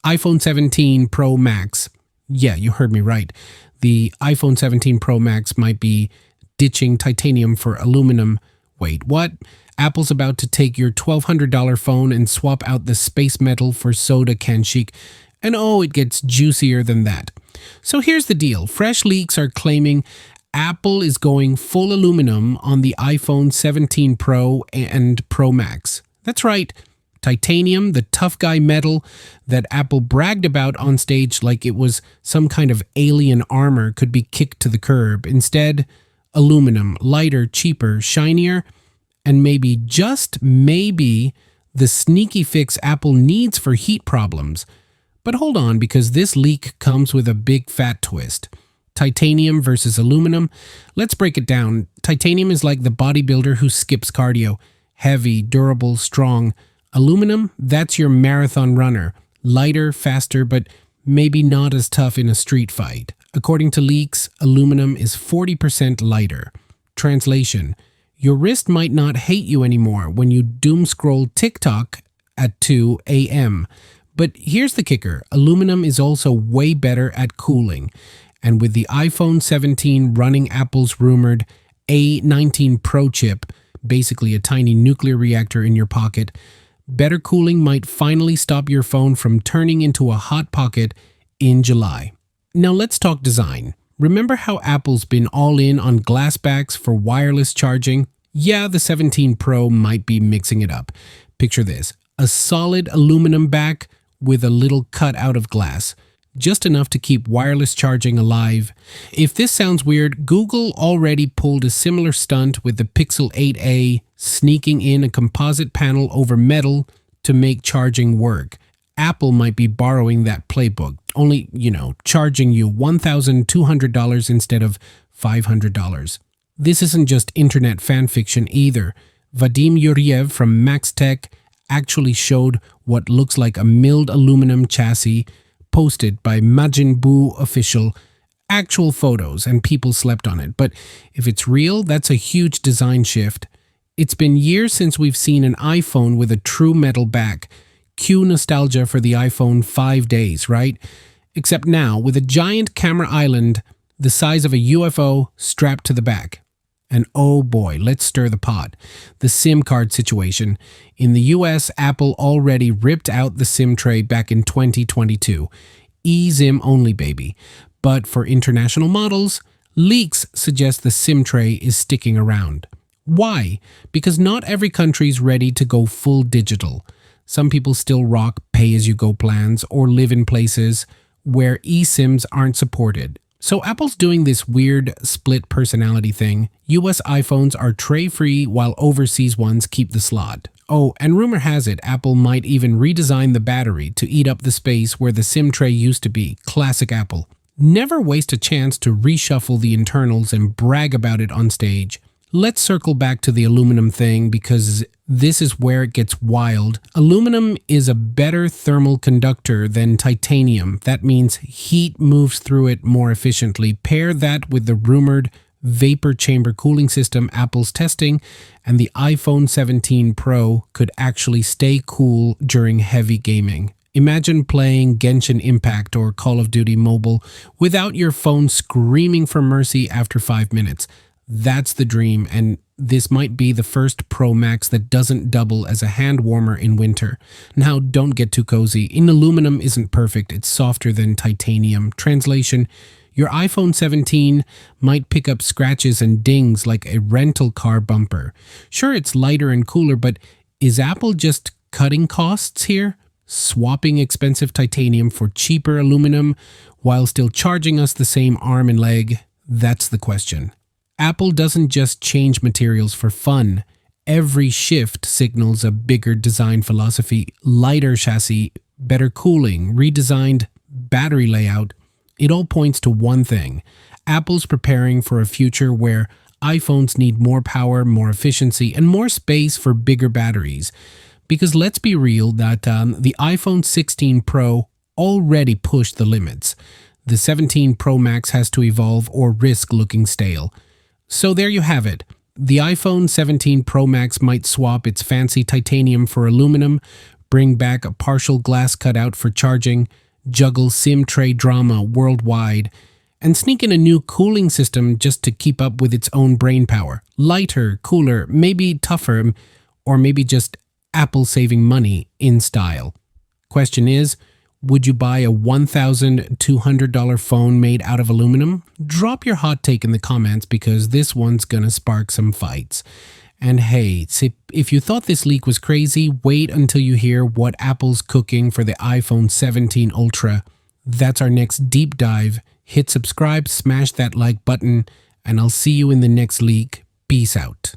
iPhone 17 Pro Max. Yeah, you heard me right. The iPhone 17 Pro Max might be ditching titanium for aluminum. Wait, what? Apple's about to take your $1,200 phone and swap out the space metal for soda can chic. And oh, it gets juicier than that. So here's the deal. Fresh leaks are claiming Apple is going full aluminum on the iPhone 17 Pro and Pro Max. That's right. Titanium, the tough guy metal that Apple bragged about on stage like it was some kind of alien armor, could be kicked to the curb. Instead, aluminum, lighter, cheaper, shinier, and maybe, just maybe, the sneaky fix Apple needs for heat problems. But hold on, because this leak comes with a big fat twist. Titanium versus aluminum. Let's break it down. Titanium is like the bodybuilder who skips cardio. Heavy, durable, strong. Aluminum, that's your marathon runner. Lighter, faster, but maybe not as tough in a street fight. According to leaks, aluminum is 40% lighter. Translation: your wrist might not hate you anymore when you doom scroll TikTok at 2 a.m. But here's the kicker. Aluminum is also way better at cooling. And with the iPhone 17 running Apple's rumored A19 Pro chip, basically a tiny nuclear reactor in your pocket, better cooling might finally stop your phone from turning into a hot pocket in July. Now let's talk design. Remember how Apple's been all in on glass backs for wireless charging? Yeah, the 17 Pro might be mixing it up. Picture this: a solid aluminum back with a little cut out of glass, just enough to keep wireless charging alive. If this sounds weird, Google already pulled a similar stunt with the Pixel 8a, sneaking in a composite panel over metal to make charging work. Apple might be borrowing that playbook, only, charging you $1,200 instead of $500. This isn't just internet fanfiction either. Vadim Yuriev from Max Tech actually showed what looks like a milled aluminum chassis, posted by Majin Buu official, actual photos, and people slept on it. But if it's real, that's a huge design shift. It's been years since we've seen an iPhone with a true metal back. Cue nostalgia for the iPhone 5 days, right? Except now, with a giant camera island the size of a UFO strapped to the back. And oh boy, let's stir the pot. The SIM card situation. In the US, Apple already ripped out the SIM tray back in 2022. eSIM only, baby. But for international models, leaks suggest the SIM tray is sticking around. Why? Because not every country's ready to go full digital. Some people still rock pay-as-you-go plans or live in places where eSIMs aren't supported. So Apple's doing this weird split personality thing. US iPhones are tray-free while overseas ones keep the slot. Oh, and rumor has it Apple might even redesign the battery to eat up the space where the SIM tray used to be. Classic Apple. Never waste a chance to reshuffle the internals and brag about it on stage. Let's circle back to the aluminum thing because this is where it gets wild. Aluminum is a better thermal conductor than titanium. That means heat moves through it more efficiently. Pair that with the rumored vapor chamber cooling system Apple's testing, and the iPhone 17 Pro could actually stay cool during heavy gaming. Imagine playing Genshin Impact or Call of Duty Mobile without your phone screaming for mercy after 5 minutes. That's the dream, and this might be the first Pro Max that doesn't double as a hand warmer in winter. Now, don't get too cozy. In aluminum isn't perfect. It's softer than titanium. Translation: your iPhone 17 might pick up scratches and dings like a rental car bumper. Sure, it's lighter and cooler, but is Apple just cutting costs here? Swapping expensive titanium for cheaper aluminum while still charging us the same arm and leg? That's the question. Apple doesn't just change materials for fun. Every shift signals a bigger design philosophy, lighter chassis, better cooling, redesigned battery layout. It all points to one thing. Apple's preparing for a future where iPhones need more power, more efficiency, and more space for bigger batteries. Because let's be real that the iPhone 16 Pro already pushed the limits. The 17 Pro Max has to evolve or risk looking stale. So there you have it. The iPhone 17 Pro Max might swap its fancy titanium for aluminum, bring back a partial glass cutout for charging, juggle SIM tray drama worldwide, and sneak in a new cooling system just to keep up with its own brainpower. Lighter, cooler, maybe tougher, or maybe just Apple saving money in style. Question is, would you buy a $1,200 phone made out of aluminum? Drop your hot take in the comments because this one's gonna spark some fights. And hey, if you thought this leak was crazy, wait until you hear what Apple's cooking for the iPhone 17 Ultra. That's our next deep dive. Hit subscribe, smash that like button, and I'll see you in the next leak. Peace out.